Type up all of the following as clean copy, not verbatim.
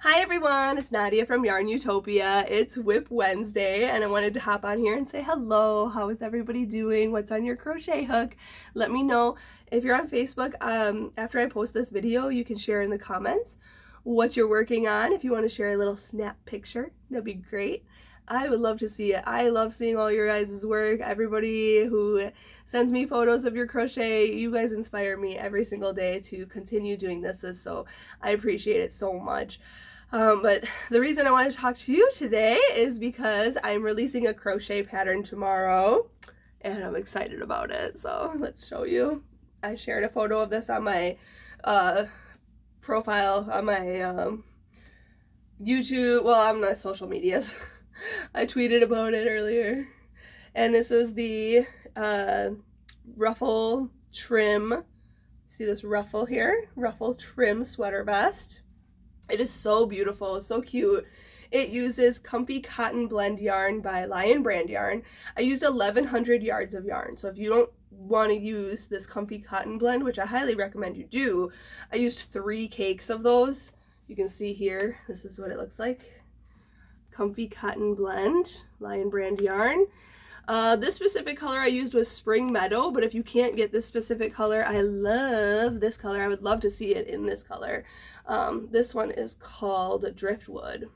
Hi everyone, it's Nadia from YARNutopia. It's Whip Wednesday and I wanted to hop on here and say hello. How is everybody doing? What's on your crochet hook? Let me know. If you're on Facebook, after I post this video, you can share in the comments what you're working on. If you want to share a little snap picture, that'd be great. I would love to see it. I love seeing all your guys' work. Everybody who sends me photos of your crochet, you guys inspire me every single day to continue doing this, so I appreciate it so much. But the reason I want to talk to you today is because I'm releasing a crochet pattern tomorrow and I'm excited about it. So let's show you. I shared a photo of this on my profile on my YouTube, well, on my social medias. I tweeted about it earlier. And this is the Ruffled Trim, see this ruffle here? Ruffled Trim Sweater Vest. It is so beautiful, so cute. It uses Comfy Cotton Blend yarn by Lion Brand yarn. I used 1,100 yards of yarn, so if you don't want to use this Comfy Cotton Blend, which I highly recommend you do, I used 3 cakes of those. You can see here, this is what it looks like. Comfy Cotton Blend, Lion Brand yarn. This specific color I used was Spring Meadow, but if you can't get this specific color, I love this color. I would love to see it in this color. This one is called Driftwood.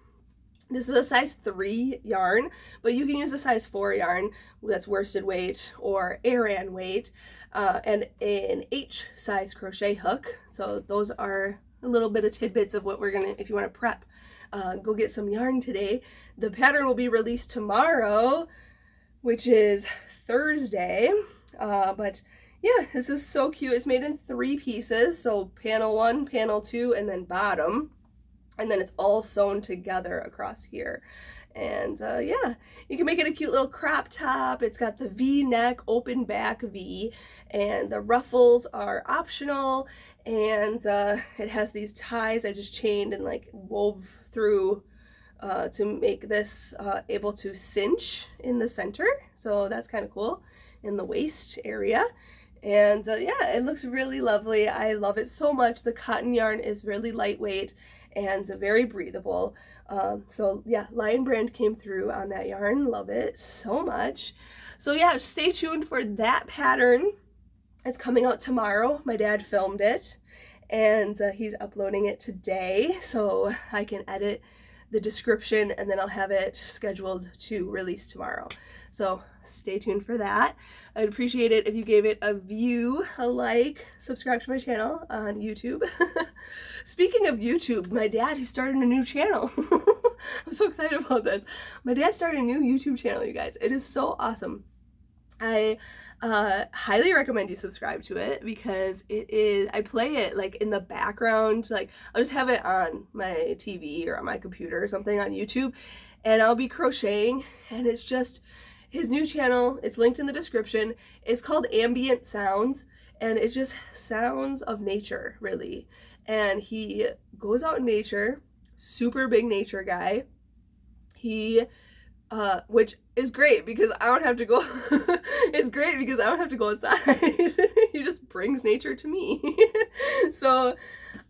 This is a size 3 yarn, but you can use a size 4 yarn that's worsted weight or Aran weight, and an H size crochet hook. So those are a little bit of tidbits of what we're gonna, if you want to prep, go get some yarn today. The pattern will be released tomorrow, which is Thursday, but yeah, this is so cute. It's made in 3 pieces, so panel 1, panel 2, and then bottom, and then it's all sewn together across here. And yeah, you can make it a cute little crop top. It's got the V neck, open back V, and the ruffles are optional, and it has these ties I just chained and like wove through to make this able to cinch in the center. So that's kind of cool in the waist area. And yeah, it looks really lovely. I love it so much. The cotton yarn is really lightweight and very breathable. So yeah, Lion Brand came through on that yarn. Love it so much. So yeah, stay tuned for that pattern. It's coming out tomorrow. My dad filmed it and he's uploading it today so I can edit the description and then I'll have it scheduled to release tomorrow. So stay tuned for that. I'd appreciate it if you gave it a view, a like, subscribe to my channel on YouTube. Speaking of YouTube, my dad, he started a new channel. I'm so excited about this. My dad started a new YouTube channel, you guys. It is so awesome. I highly recommend you subscribe to it because it is, I play it like in the background, like I'll just have it on my TV or on my computer or something on YouTube and I'll be crocheting, and it's just his new channel. It's linked in the description. It's called Ambient Sounds, and it's just sounds of nature, really. And he goes out in nature, super big nature guy. He which is great because I don't have to go it's great because I don't have to go outside. He just brings nature to me. So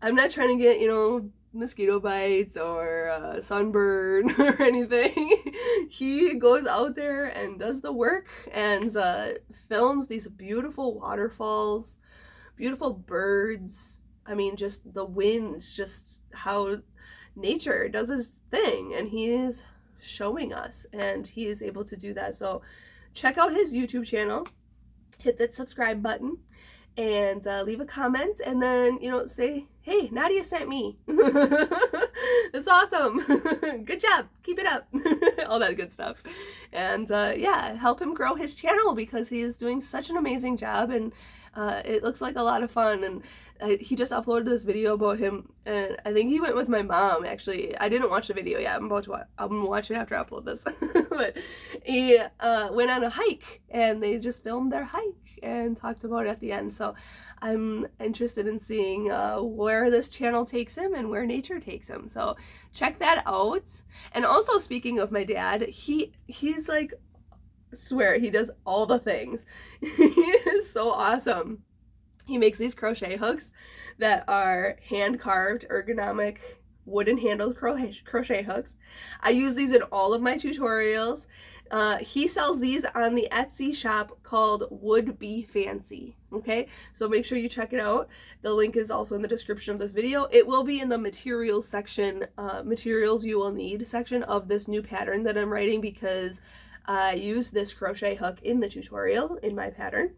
I'm not trying to get, you know, mosquito bites or sunburn or anything. He goes out there and does the work and films these beautiful waterfalls, beautiful birds. I mean, just the wind, just how nature does his thing, and he is showing us, and he is able to do that. So check out his YouTube channel, hit that subscribe button, and leave a comment, and then, you know, say, hey, Nadia sent me. It's awesome. Good job, keep it up. All that good stuff. And yeah, help him grow his channel because he is doing such an amazing job, and it looks like a lot of fun. And he just uploaded this video about him, and I think he went with my mom. Actually, I didn't watch the video yet. I'm gonna watch it after I upload this. But he went on a hike, and they just filmed their hike and talked about it at the end. So I'm interested in seeing where this channel takes him and where nature takes him. So check that out. And also, speaking of my dad, he's like, swear, he does all the things. He is so awesome. He makes these crochet hooks that are hand carved, ergonomic wooden handled crochet hooks. I use these in all of my tutorials. He sells these on the Etsy shop called Would Be Fancy. Okay, so make sure you check it out. The link is also in the description of this video. It will be in the materials section, materials you will need section of this new pattern that I'm writing, because I use this crochet hook in the tutorial in my pattern.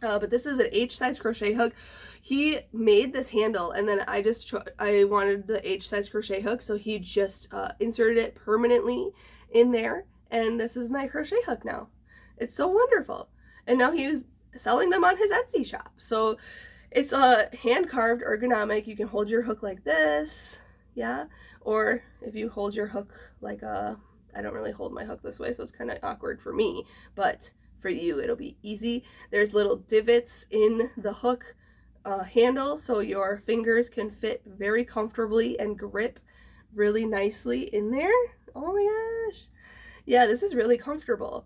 But this is an H size crochet hook. He made this handle, and then I wanted the H size crochet hook, so he just inserted it permanently in there. And this is my crochet hook now. It's so wonderful. And now he's selling them on his Etsy shop. So it's a hand-carved ergonomic. You can hold your hook like this, yeah? Or if you hold your hook like I don't really hold my hook this way, so it's kind of awkward for me. But for you, it'll be easy. There's little divots in the hook handle, so your fingers can fit very comfortably and grip really nicely in there. Oh my gosh. Yeah, this is really comfortable.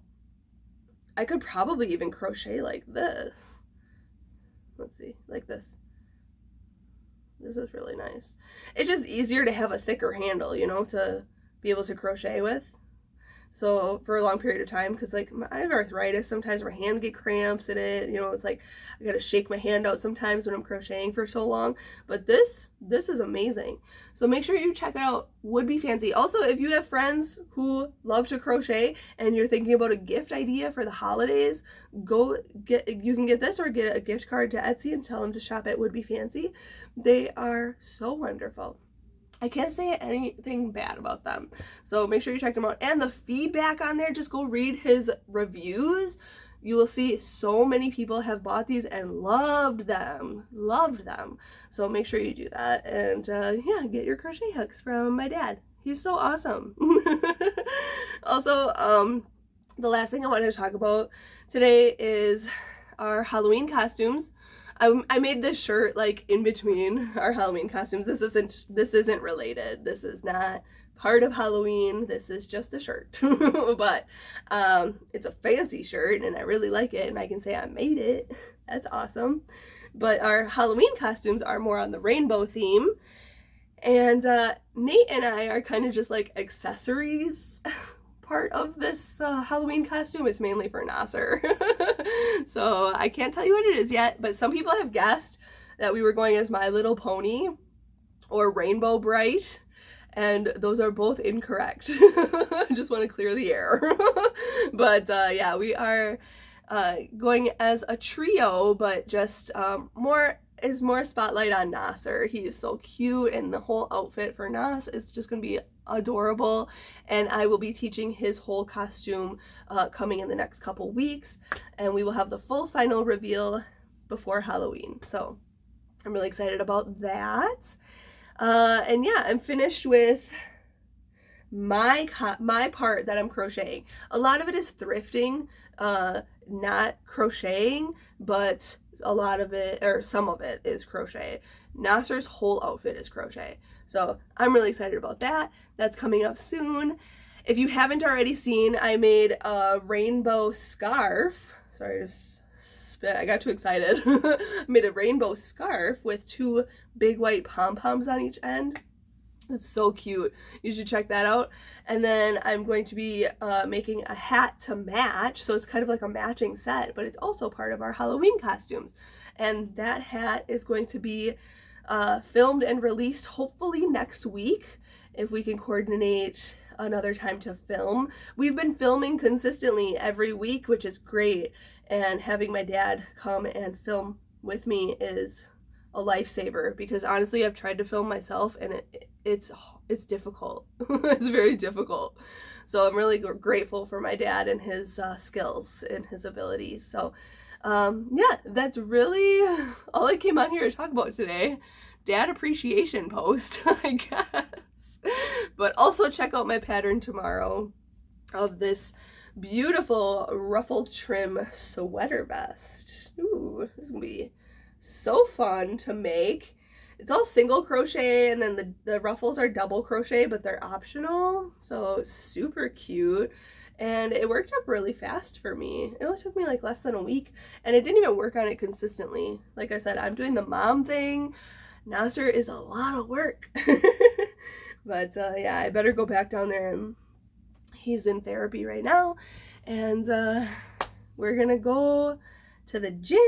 I could probably even crochet like this. Let's see, like this. This is really nice. It's just easier to have a thicker handle, you know, to be able to crochet with. So for a long period of time, because like I have arthritis, sometimes my hands get cramps in it, you know, it's like I gotta shake my hand out sometimes when I'm crocheting for so long. But this is amazing. So make sure you check it out. Would Be Fancy. Also, if you have friends who love to crochet and you're thinking about a gift idea for the holidays, you can get this or get a gift card to Etsy and tell them to shop at Would Be Fancy. They are so wonderful. I can't say anything bad about them. So make sure you check them out. And the feedback on there, just go read his reviews. You will see so many people have bought these and loved them. Loved them. So make sure you do that. And yeah, get your crochet hooks from my dad. He's so awesome. Also, the last thing I wanted to talk about today is our Halloween costumes. I made this shirt like in between our Halloween costumes. This isn't related. This is not part of Halloween. This is just a shirt. But it's a fancy shirt and I really like it, and I can say I made it. That's awesome. But our Halloween costumes are more on the rainbow theme. And Nate and I are kind of just like accessories part of this Halloween costume. Is mainly for Nasser. So I can't tell you what it is yet, but some people have guessed that we were going as My Little Pony or Rainbow Bright, and those are both incorrect. I just want to clear the air. But yeah, we are going as a trio, but just more spotlight on Nasser. He is so cute, and the whole outfit for Nas is just gonna be adorable, and I will be teaching his whole costume coming in the next couple weeks, and we will have the full final reveal before Halloween. So I'm really excited about that. And yeah, I'm finished with my part that I'm crocheting. A lot of it is thrifting, not crocheting, but a lot of it, or some of it, is crochet. Nasser's whole outfit is crochet. So I'm really excited about that. That's coming up soon. If you haven't already seen, I made a rainbow scarf. Sorry, I just spit. I got too excited. I made a rainbow scarf with 2 big white pom-poms on each end. It's so cute. You should check that out. And then I'm going to be making a hat to match. So it's kind of like a matching set, but it's also part of our Halloween costumes. And that hat is going to be filmed and released hopefully next week, if we can coordinate another time to film. We've been filming consistently every week, which is great. And having my dad come and film with me is a lifesaver, because honestly I've tried to film myself and it's difficult. It's very difficult. So I'm really grateful for my dad and his skills and his abilities. So yeah, that's really all I came on here to talk about today. Dad appreciation post, I guess. But also check out my pattern tomorrow of this beautiful ruffled trim sweater vest. Ooh, this is gonna be so fun to make. It's all single crochet, and then the ruffles are double crochet, but they're optional. So super cute. And it worked up really fast for me. It only took me like less than a week, and I didn't even work on it consistently. Like I said, I'm doing the mom thing. Nasser is a lot of work. But yeah, I better go back down there, and he's in therapy right now, and we're gonna go to the gym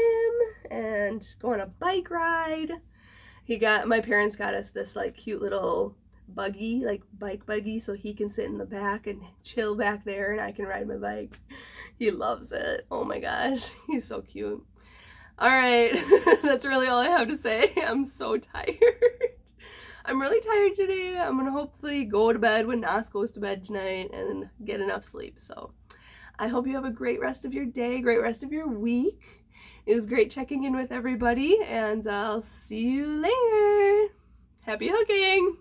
and go on a bike ride. My parents got us this like cute little buggy, like bike buggy, so he can sit in the back and chill back there and I can ride my bike. He loves it. Oh my gosh, he's so cute. All right, that's really all I have to say. I'm so tired. I'm really tired today. I'm gonna hopefully go to bed when Nas goes to bed tonight and get enough sleep. So I hope you have a great rest of your day, great rest of your week. It was great checking in with everybody, and I'll see you later. Happy hooking!